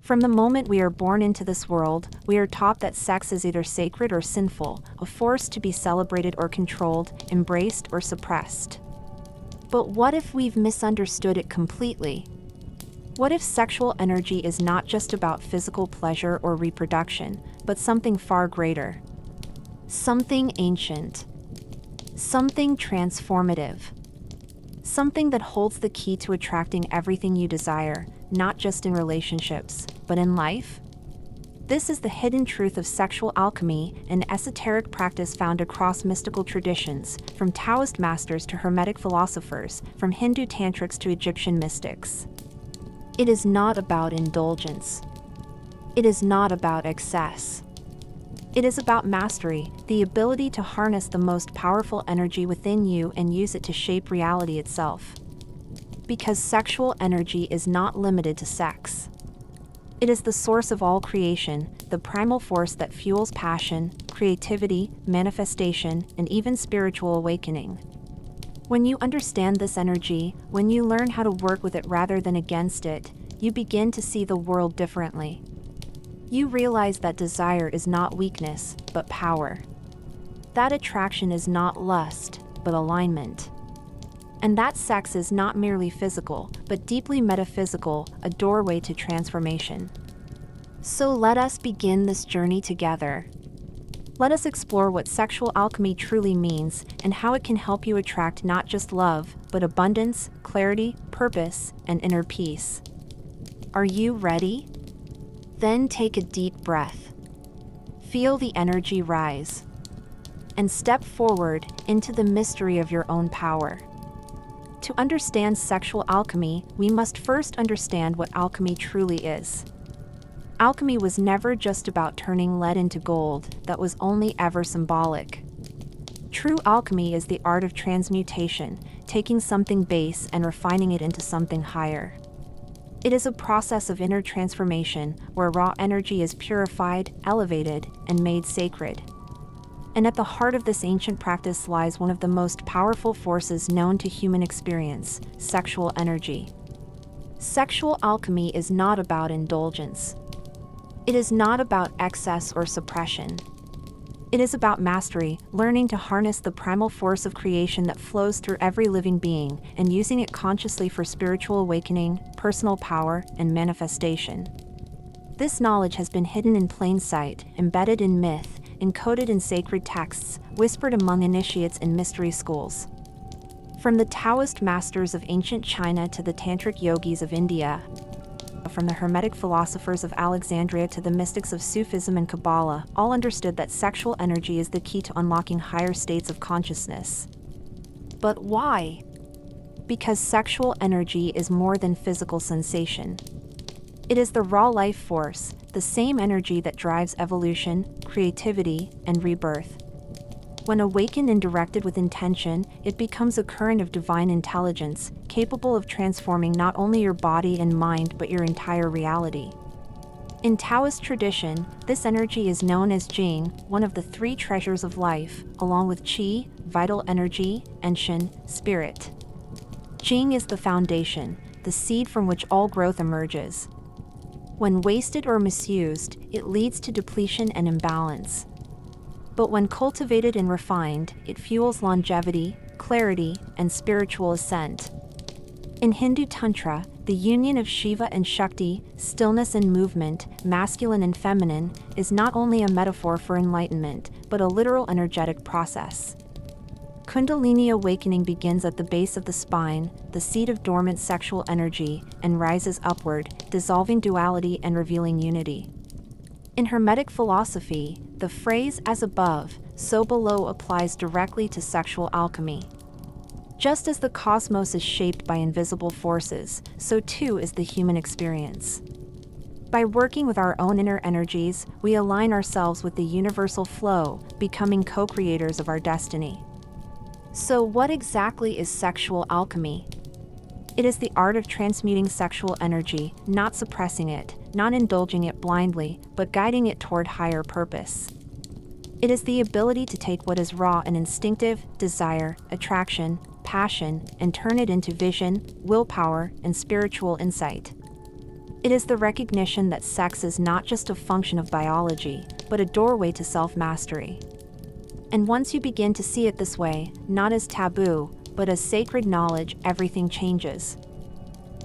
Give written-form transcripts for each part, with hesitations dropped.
From the moment we are born into this world, we are taught that sex is either sacred or sinful, a force to be celebrated or controlled, embraced or suppressed. But what if we've misunderstood it completely? What if sexual energy is not just about physical pleasure or reproduction, but something far greater? Something ancient. Something transformative. Something that holds the key to attracting everything you desire, not just in relationships, but in life? This is the hidden truth of sexual alchemy, an esoteric practice found across mystical traditions, from Taoist masters to Hermetic philosophers, from Hindu tantrics to Egyptian mystics. It is not about indulgence. It is not about excess. It is about mastery, the ability to harness the most powerful energy within you and use it to shape reality itself. Because sexual energy is not limited to sex. It is the source of all creation, the primal force that fuels passion, creativity, manifestation, and even spiritual awakening. When you understand this energy, when you learn how to work with it rather than against it, you begin to see the world differently. You realize that desire is not weakness, but power. That attraction is not lust, but alignment. And that sex is not merely physical, but deeply metaphysical, a doorway to transformation. So let us begin this journey together. Let us explore what sexual alchemy truly means and how it can help you attract not just love, but abundance, clarity, purpose, and inner peace. Are you ready? Then take a deep breath. Feel the energy rise. And step forward into the mystery of your own power. To understand sexual alchemy, we must first understand what alchemy truly is. Alchemy was never just about turning lead into gold, that was only ever symbolic. True alchemy is the art of transmutation, taking something base and refining it into something higher. It is a process of inner transformation where raw energy is purified, elevated, and made sacred. And at the heart of this ancient practice lies one of the most powerful forces known to human experience: sexual energy. Sexual alchemy is not about indulgence. It is not about excess or suppression. It is about mastery, learning to harness the primal force of creation that flows through every living being, and using it consciously for spiritual awakening, personal power, and manifestation. This knowledge has been hidden in plain sight, embedded in myth, encoded in sacred texts, whispered among initiates in mystery schools. From the Taoist masters of ancient China to the tantric yogis of India, from the Hermetic philosophers of Alexandria to the mystics of Sufism and Kabbalah, all understood that sexual energy is the key to unlocking higher states of consciousness. But why? Because sexual energy is more than physical sensation. It is the raw life force, the same energy that drives evolution, creativity, and rebirth. When awakened and directed with intention, it becomes a current of divine intelligence, capable of transforming not only your body and mind but your entire reality. In Taoist tradition, this energy is known as Jing, one of the three treasures of life, along with Qi, vital energy, and Shen, spirit. Jing is the foundation, the seed from which all growth emerges. When wasted or misused, it leads to depletion and imbalance. But when cultivated and refined, it fuels longevity, clarity, and spiritual ascent. In Hindu Tantra, the union of Shiva and Shakti, stillness and movement, masculine and feminine, is not only a metaphor for enlightenment, but a literal energetic process. Kundalini awakening begins at the base of the spine, the seat of dormant sexual energy, and rises upward, dissolving duality and revealing unity. In Hermetic philosophy, the phrase "as above, so below" applies directly to sexual alchemy. Just as the cosmos is shaped by invisible forces, so too is the human experience. By working with our own inner energies, we align ourselves with the universal flow, becoming co-creators of our destiny. So what exactly is sexual alchemy? It is the art of transmuting sexual energy, not suppressing it, not indulging it blindly, but guiding it toward higher purpose. It is the ability to take what is raw and instinctive, desire, attraction, passion, and turn it into vision, willpower, and spiritual insight. It is the recognition that sex is not just a function of biology, but a doorway to self-mastery. And once you begin to see it this way, not as taboo, but as sacred knowledge, everything changes.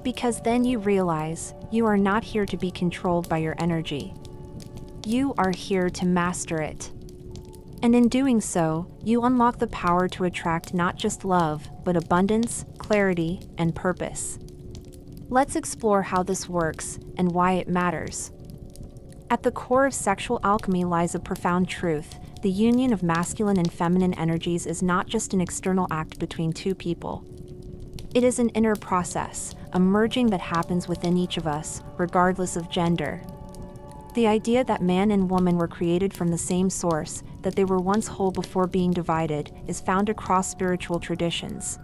Because then you realize, you are not here to be controlled by your energy. You are here to master it. And in doing so, you unlock the power to attract not just love, but abundance, clarity, and purpose. Let's explore how this works and why it matters. At the core of sexual alchemy lies a profound truth. The union of masculine and feminine energies is not just an external act between two people. It is an inner process, a merging that happens within each of us, regardless of gender. The idea that man and woman were created from the same source, that they were once whole before being divided, is found across spiritual traditions.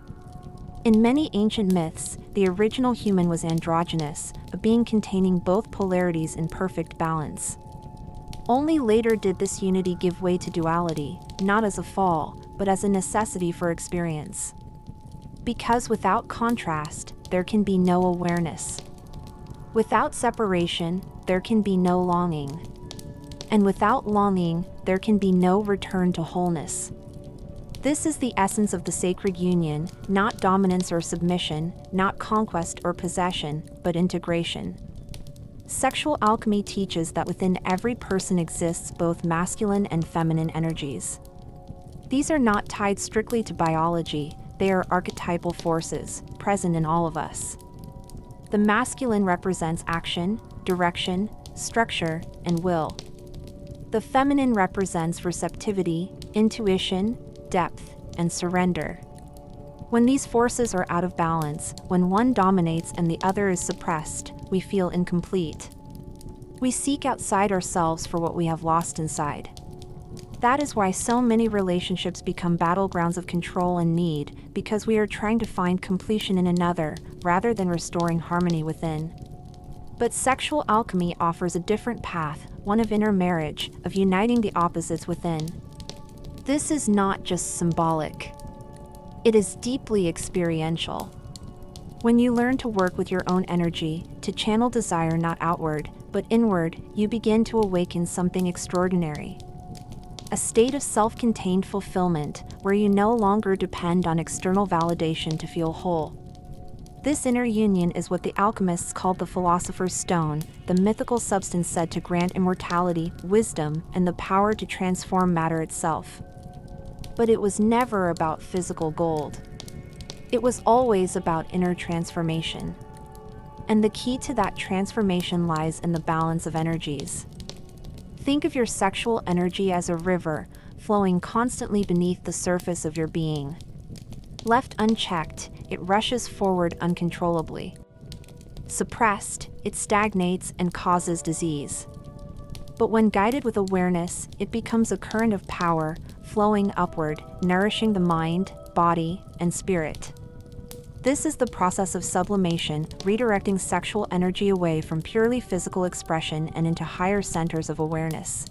In many ancient myths, the original human was androgynous, a being containing both polarities in perfect balance. Only later did this unity give way to duality, not as a fall, but as a necessity for experience. Because without contrast, there can be no awareness. Without separation, there can be no longing. And without longing, there can be no return to wholeness. This is the essence of the sacred union, not dominance or submission, not conquest or possession, but integration. Sexual alchemy teaches that within every person exists both masculine and feminine energies. These are not tied strictly to biology, they are archetypal forces, present in all of us. The masculine represents action, direction, structure, and will. The feminine represents receptivity, intuition, depth, and surrender. When these forces are out of balance, when one dominates and the other is suppressed, we feel incomplete. We seek outside ourselves for what we have lost inside. That is why so many relationships become battlegrounds of control and need, because we are trying to find completion in another, rather than restoring harmony within. But sexual alchemy offers a different path, one of inner marriage, of uniting the opposites within. This is not just symbolic. It is deeply experiential. When you learn to work with your own energy, to channel desire not outward, but inward, you begin to awaken something extraordinary. A state of self-contained fulfillment, where you no longer depend on external validation to feel whole. This inner union is what the alchemists called the philosopher's stone, the mythical substance said to grant immortality, wisdom, and the power to transform matter itself. But it was never about physical gold. It was always about inner transformation. And the key to that transformation lies in the balance of energies. Think of your sexual energy as a river, flowing constantly beneath the surface of your being. Left unchecked, it rushes forward uncontrollably. Suppressed, it stagnates and causes disease. But when guided with awareness, it becomes a current of power, flowing upward, nourishing the mind, body, and spirit. This is the process of sublimation, redirecting sexual energy away from purely physical expression and into higher centers of awareness.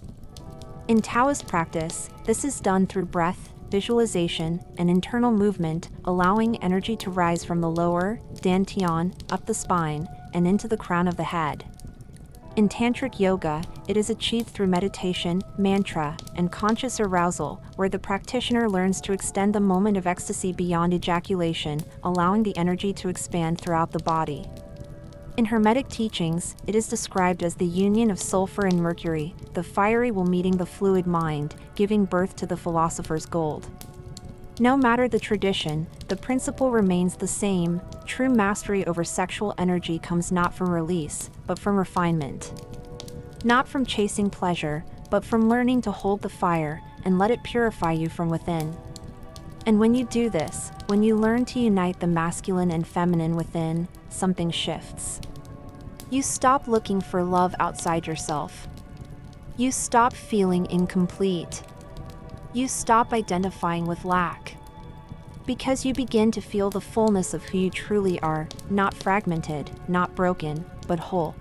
In Taoist practice, this is done through breath, visualization, and internal movement, allowing energy to rise from the lower, dantian, up the spine, and into the crown of the head. In Tantric yoga, it is achieved through meditation, mantra, and conscious arousal, where the practitioner learns to extend the moment of ecstasy beyond ejaculation, allowing the energy to expand throughout the body. In Hermetic teachings, it is described as the union of sulfur and mercury, the fiery will meeting the fluid mind, giving birth to the philosopher's gold. No matter the tradition, the principle remains the same. True mastery over sexual energy comes not from release, but from refinement. Not from chasing pleasure, but from learning to hold the fire and let it purify you from within. And when you do this, when you learn to unite the masculine and feminine within, something shifts. You stop looking for love outside yourself. You stop feeling incomplete. You stop identifying with lack. Because you begin to feel the fullness of who you truly are, not fragmented, not broken, but whole.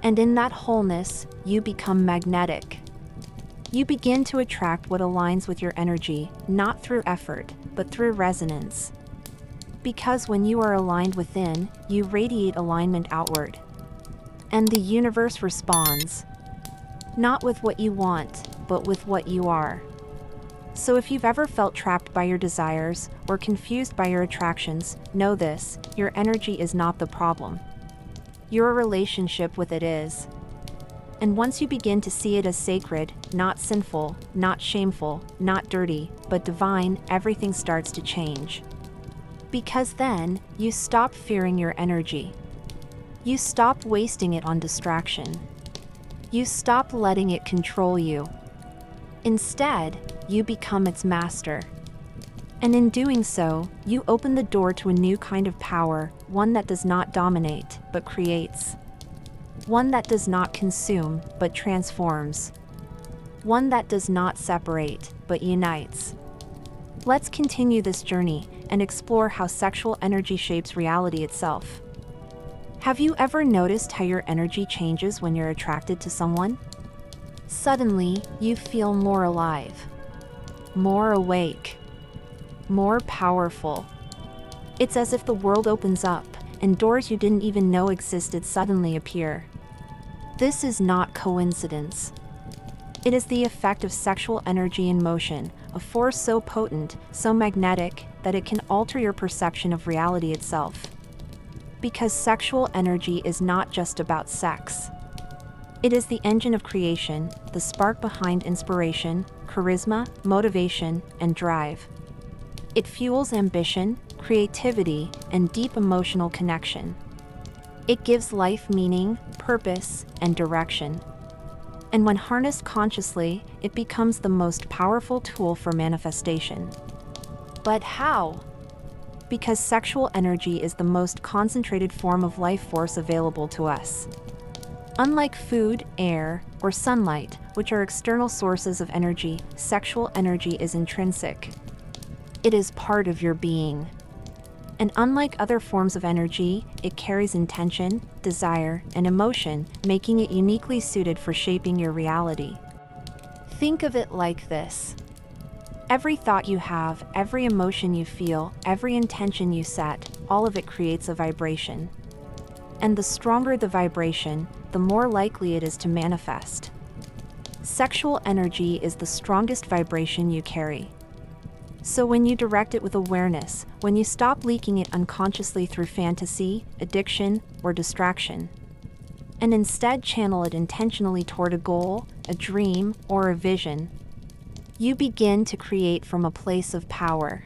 And in that wholeness, you become magnetic. You begin to attract what aligns with your energy, not through effort, but through resonance. Because when you are aligned within, you radiate alignment outward. And the universe responds, not with what you want, but with what you are. So if you've ever felt trapped by your desires or confused by your attractions, know this: your energy is not the problem. Your relationship with it is. And once you begin to see it as sacred, not sinful, not shameful, not dirty, but divine, everything starts to change. Because then, you stop fearing your energy. You stop wasting it on distraction. You stop letting it control you. Instead, you become its master. And in doing so, you open the door to a new kind of power, one that does not dominate, but creates. One that does not consume, but transforms. One that does not separate, but unites. Let's continue this journey and explore how sexual energy shapes reality itself. Have you ever noticed how your energy changes when you're attracted to someone? Suddenly, you feel more alive, more awake, more powerful. It's as if the world opens up, and doors you didn't even know existed suddenly appear. This is not coincidence. It is the effect of sexual energy in motion, a force so potent, so magnetic, that it can alter your perception of reality itself. Because sexual energy is not just about sex. It is the engine of creation, the spark behind inspiration, charisma, motivation, and drive. It fuels ambition, creativity, and deep emotional connection. It gives life meaning, purpose, and direction. And when harnessed consciously, it becomes the most powerful tool for manifestation. But how? Because sexual energy is the most concentrated form of life force available to us. Unlike food, air, or sunlight, which are external sources of energy, sexual energy is intrinsic. It is part of your being. And unlike other forms of energy, it carries intention, desire, and emotion, making it uniquely suited for shaping your reality. Think of it like this. Every thought you have, every emotion you feel, every intention you set, all of it creates a vibration. And the stronger the vibration, the more likely it is to manifest. Sexual energy is the strongest vibration you carry. So when you direct it with awareness, when you stop leaking it unconsciously through fantasy, addiction, or distraction, and instead channel it intentionally toward a goal, a dream, or a vision, you begin to create from a place of power.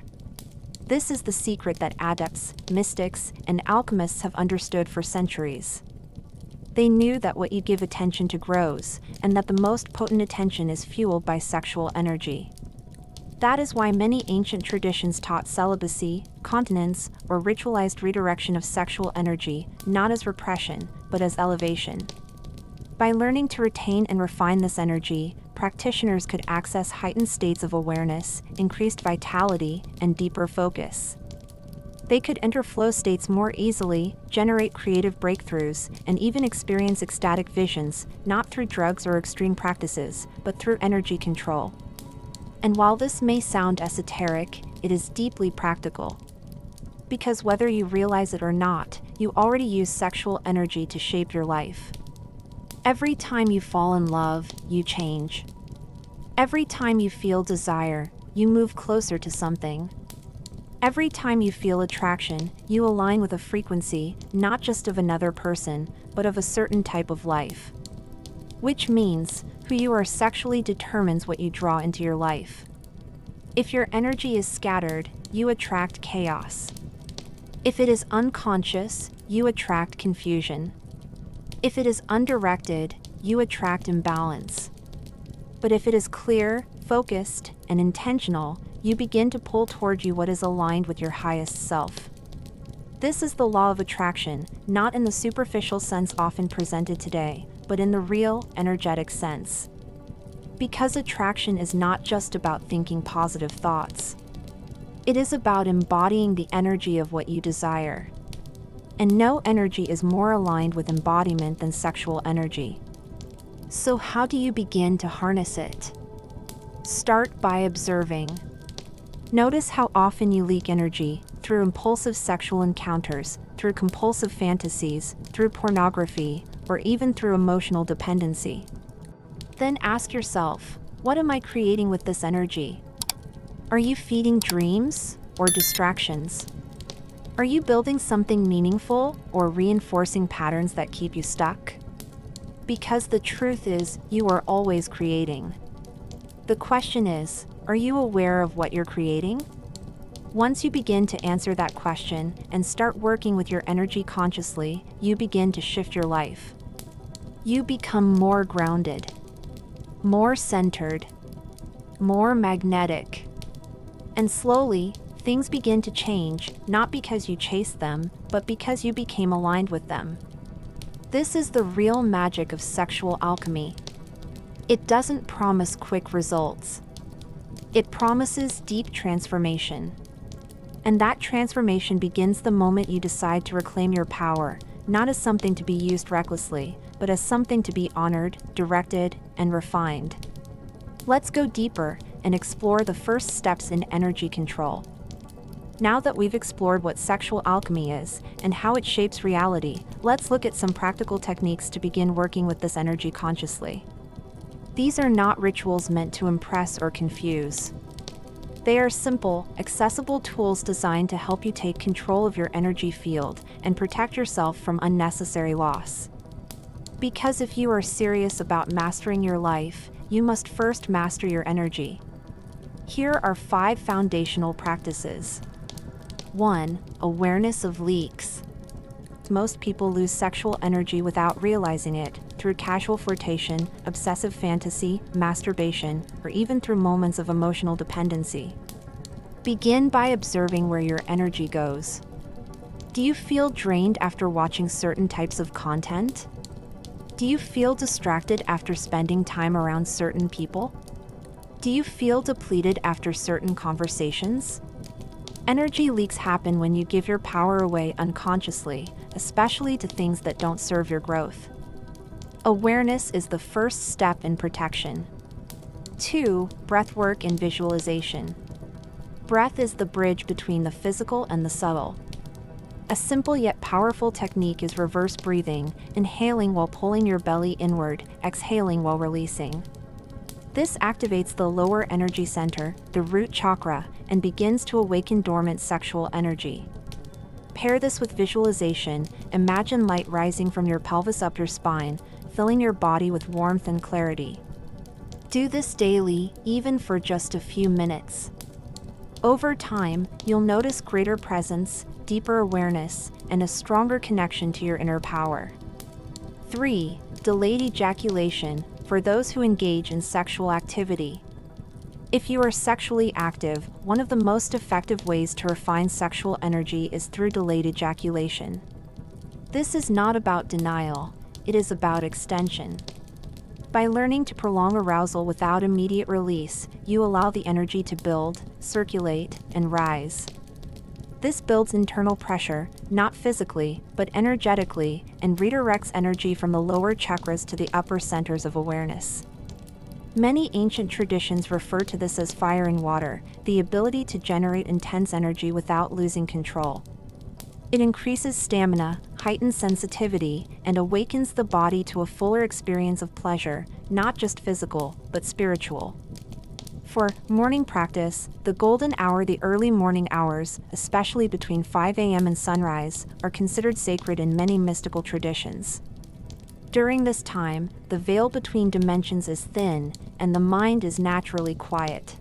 This is the secret that adepts, mystics, and alchemists have understood for centuries. They knew that what you give attention to grows, and that the most potent attention is fueled by sexual energy. That is why many ancient traditions taught celibacy, continence, or ritualized redirection of sexual energy, not as repression, but as elevation. By learning to retain and refine this energy, practitioners could access heightened states of awareness, increased vitality, and deeper focus. They could enter flow states more easily, generate creative breakthroughs, and even experience ecstatic visions, not through drugs or extreme practices, but through energy control. And while this may sound esoteric, it is deeply practical. Because whether you realize it or not, you already use sexual energy to shape your life. Every time you fall in love, you change. Every time you feel desire, you move closer to something. Every time you feel attraction, you align with a frequency, not just of another person, but of a certain type of life. Which means, who you are sexually determines what you draw into your life. If your energy is scattered, you attract chaos. If it is unconscious, you attract confusion. If it is undirected, you attract imbalance. But if it is clear, focused, and intentional, you begin to pull toward you what is aligned with your highest self. This is the law of attraction, not in the superficial sense often presented today, but in the real, energetic sense. Because attraction is not just about thinking positive thoughts. It is about embodying the energy of what you desire. And no energy is more aligned with embodiment than sexual energy. So how do you begin to harness it? Start by observing. Notice how often you leak energy, through impulsive sexual encounters, through compulsive fantasies, through pornography, or even through emotional dependency. Then ask yourself, what am I creating with this energy? Are you feeding dreams or distractions? Are you building something meaningful or reinforcing patterns that keep you stuck? Because the truth is, you are always creating. The question is, are you aware of what you're creating? Once you begin to answer that question and start working with your energy consciously, you begin to shift your life. You become more grounded, more centered, more magnetic. And slowly, things begin to change, not because you chased them, but because you became aligned with them. This is the real magic of sexual alchemy. It doesn't promise quick results. It promises deep transformation. And that transformation begins the moment you decide to reclaim your power, not as something to be used recklessly, but as something to be honored, directed, and refined. Let's go deeper and explore the first steps in energy control. Now that we've explored what sexual alchemy is and how it shapes reality, let's look at some practical techniques to begin working with this energy consciously. These are not rituals meant to impress or confuse. They are simple, accessible tools designed to help you take control of your energy field and protect yourself from unnecessary loss. Because if you are serious about mastering your life, you must first master your energy. Here are 5 foundational practices. 1. Awareness of leaks. Most people lose sexual energy without realizing it, through casual flirtation, obsessive fantasy, masturbation, or even through moments of emotional dependency. Begin by observing where your energy goes. Do you feel drained after watching certain types of content? Do you feel distracted after spending time around certain people? Do you feel depleted after certain conversations? Energy leaks happen when you give your power away unconsciously, especially to things that don't serve your growth. Awareness is the first step in protection. 2. Breathwork and visualization. Breath is the bridge between the physical and the subtle. A simple yet powerful technique is reverse breathing, inhaling while pulling your belly inward, exhaling while releasing. This activates the lower energy center, the root chakra, and begins to awaken dormant sexual energy. Pair this with visualization. Imagine light rising from your pelvis up your spine, filling your body with warmth and clarity. Do this daily, even for just a few minutes. Over time, you'll notice greater presence, deeper awareness, and a stronger connection to your inner power. 3. Delayed ejaculation, for those who engage in sexual activity. If you are sexually active, one of the most effective ways to refine sexual energy is through delayed ejaculation. This is not about denial, it is about extension. By learning to prolong arousal without immediate release, you allow the energy to build, circulate, and rise. This builds internal pressure, not physically, but energetically, and redirects energy from the lower chakras to the upper centers of awareness. Many ancient traditions refer to this as fire and water, the ability to generate intense energy without losing control. It increases stamina, heightens sensitivity, and awakens the body to a fuller experience of pleasure, not just physical, but spiritual. For morning practice, the golden hour, the early morning hours, especially between 5 a.m. and sunrise, are considered sacred in many mystical traditions. During this time, the veil between dimensions is thin, and the mind is naturally quiet.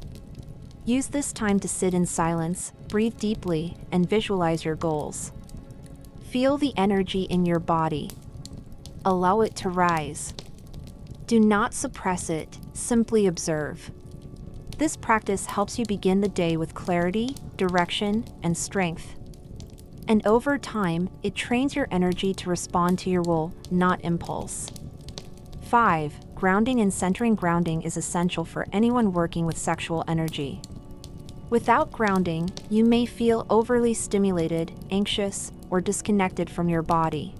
Use this time to sit in silence, breathe deeply, and visualize your goals. Feel the energy in your body. Allow it to rise. Do not suppress it, simply observe. This practice helps you begin the day with clarity, direction, and strength. And over time, it trains your energy to respond to your will, not impulse. 5. Grounding and centering. Grounding is essential for anyone working with sexual energy. Without grounding, you may feel overly stimulated, anxious, or disconnected from your body.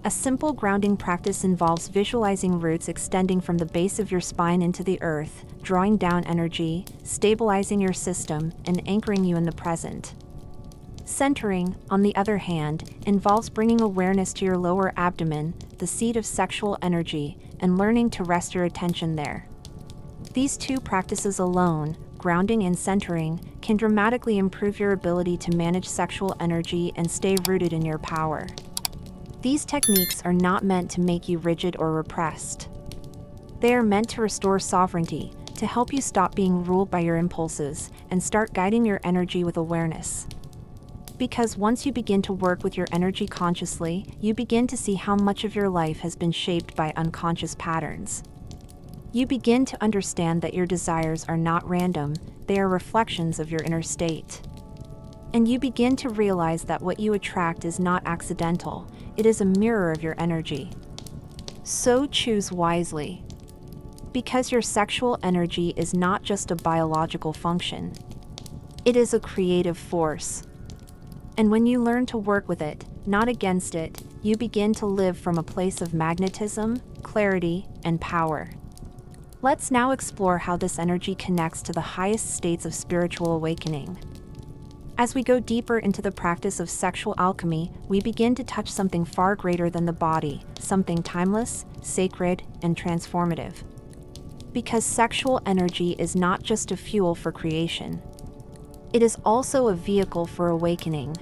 A simple grounding practice involves visualizing roots extending from the base of your spine into the earth, drawing down energy, stabilizing your system, and anchoring you in the present. Centering, on the other hand, involves bringing awareness to your lower abdomen, the seat of sexual energy, and learning to rest your attention there. These two practices alone, grounding and centering, can dramatically improve your ability to manage sexual energy and stay rooted in your power. These techniques are not meant to make you rigid or repressed. They are meant to restore sovereignty, to help you stop being ruled by your impulses and start guiding your energy with awareness. Because once you begin to work with your energy consciously, you begin to see how much of your life has been shaped by unconscious patterns. You begin to understand that your desires are not random, they are reflections of your inner state. And you begin to realize that what you attract is not accidental, it is a mirror of your energy. So choose wisely. Because your sexual energy is not just a biological function. It is a creative force. And when you learn to work with it, not against it, you begin to live from a place of magnetism, clarity, and power. Let's now explore how this energy connects to the highest states of spiritual awakening. As we go deeper into the practice of sexual alchemy, we begin to touch something far greater than the body, something timeless, sacred, and transformative. Because sexual energy is not just a fuel for creation. It is also a vehicle for awakening.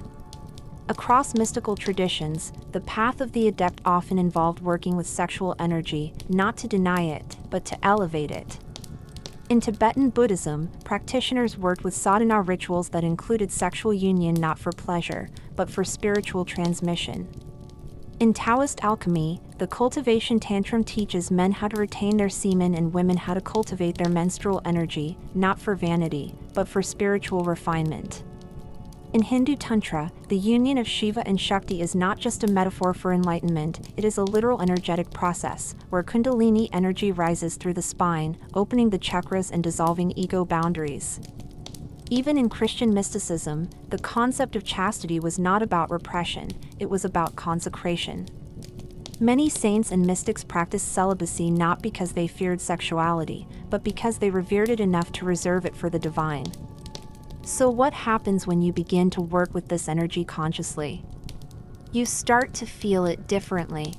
Across mystical traditions, the path of the adept often involved working with sexual energy, not to deny it, but to elevate it. In Tibetan Buddhism, practitioners worked with sadhana rituals that included sexual union not for pleasure, but for spiritual transmission. In Taoist alchemy, the cultivation tantrum teaches men how to retain their semen and women how to cultivate their menstrual energy, not for vanity, but for spiritual refinement. In Hindu Tantra, the union of Shiva and Shakti is not just a metaphor for enlightenment, it is a literal energetic process, where Kundalini energy rises through the spine, opening the chakras and dissolving ego boundaries. Even in Christian mysticism, the concept of chastity was not about repression, it was about consecration. Many saints and mystics practiced celibacy not because they feared sexuality, but because they revered it enough to reserve it for the divine. So what happens when you begin to work with this energy consciously? You start to feel it differently.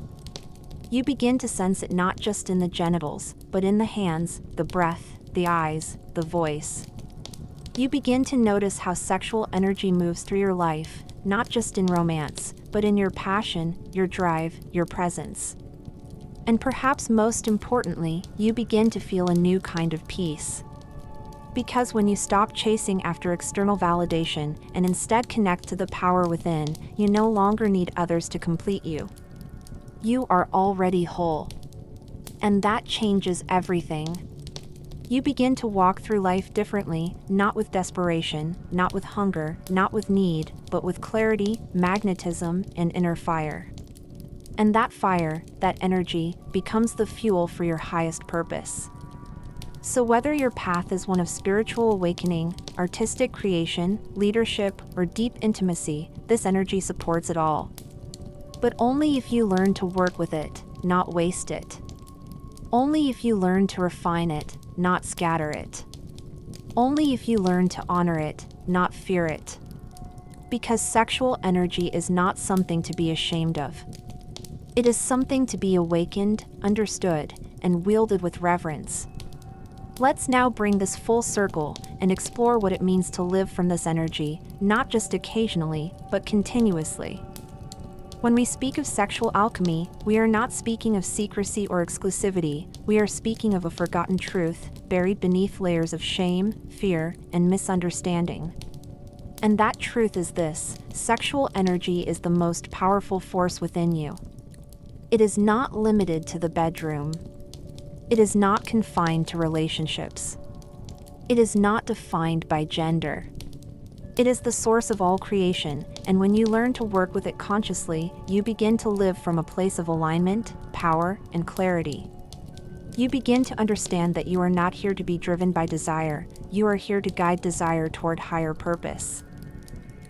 You begin to sense it not just in the genitals, but in the hands, the breath, the eyes, the voice. You begin to notice how sexual energy moves through your life, not just in romance, but in your passion, your drive, your presence. And perhaps most importantly, you begin to feel a new kind of peace. Because when you stop chasing after external validation and instead connect to the power within, you no longer need others to complete you. You are already whole. And that changes everything. You begin to walk through life differently, not with desperation, not with hunger, not with need, but with clarity, magnetism, and inner fire. And that fire, that energy, becomes the fuel for your highest purpose. So whether your path is one of spiritual awakening, artistic creation, leadership, or deep intimacy, this energy supports it all. But only if you learn to work with it, not waste it. Only if you learn to refine it, not scatter it. Only if you learn to honor it, not fear it. Because sexual energy is not something to be ashamed of. It is something to be awakened, understood, and wielded with reverence. Let's now bring this full circle and explore what it means to live from this energy, not just occasionally, but continuously. When we speak of sexual alchemy, we are not speaking of secrecy or exclusivity, we are speaking of a forgotten truth, buried beneath layers of shame, fear, and misunderstanding. And that truth is this: sexual energy is the most powerful force within you. It is not limited to the bedroom. It is not confined to relationships. It is not defined by gender. It is the source of all creation, and when you learn to work with it consciously, you begin to live from a place of alignment, power, and clarity. You begin to understand that you are not here to be driven by desire, you are here to guide desire toward higher purpose.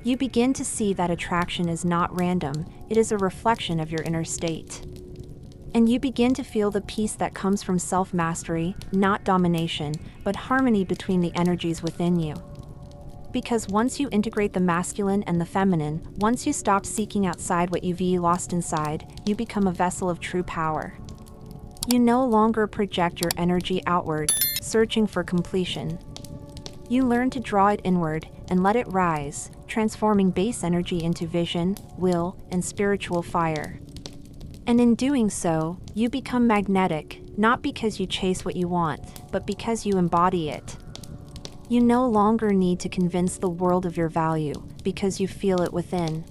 You begin to see that attraction is not random, it is a reflection of your inner state. And you begin to feel the peace that comes from self-mastery, not domination, but harmony between the energies within you. Because once you integrate the masculine and the feminine, once you stop seeking outside what you've lost inside, you become a vessel of true power. You no longer project your energy outward, searching for completion. You learn to draw it inward and let it rise, transforming base energy into vision, will, and spiritual fire. And in doing so, you become magnetic, not because you chase what you want, but because you embody it. You no longer need to convince the world of your value, because you feel it within.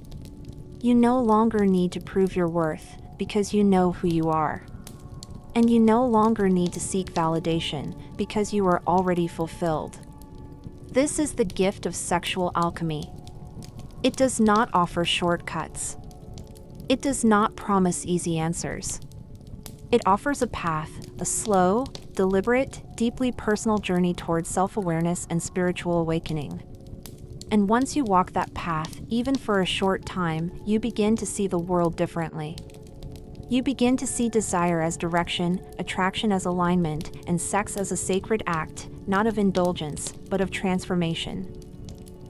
You no longer need to prove your worth, because you know who you are. And you no longer need to seek validation, because you are already fulfilled. This is the gift of sexual alchemy. It does not offer shortcuts. It does not promise easy answers. It offers a path, a slow, deliberate, deeply personal journey towards self-awareness and spiritual awakening. And once you walk that path, even for a short time, you begin to see the world differently. You begin to see desire as direction, attraction as alignment, and sex as a sacred act, not of indulgence, but of transformation.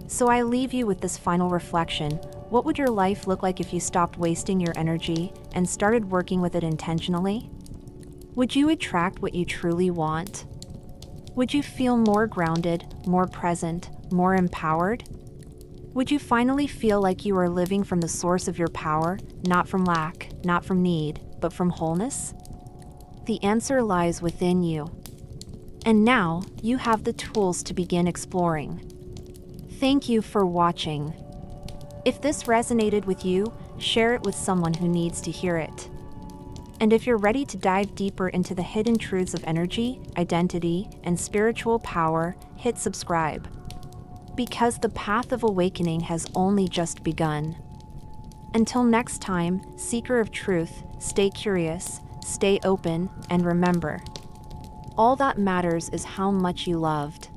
So I leave you with this final reflection. What would your life look like if you stopped wasting your energy and started working with it intentionally? Would you attract what you truly want? Would you feel more grounded, more present, more empowered? Would you finally feel like you are living from the source of your power, not from lack, not from need, but from wholeness? The answer lies within you. And now, you have the tools to begin exploring. Thank you for watching. If this resonated with you, share it with someone who needs to hear it. And if you're ready to dive deeper into the hidden truths of energy, identity, and spiritual power, hit subscribe. Because the path of awakening has only just begun. Until next time, seeker of truth, stay curious, stay open, and remember, all that matters is how much you loved.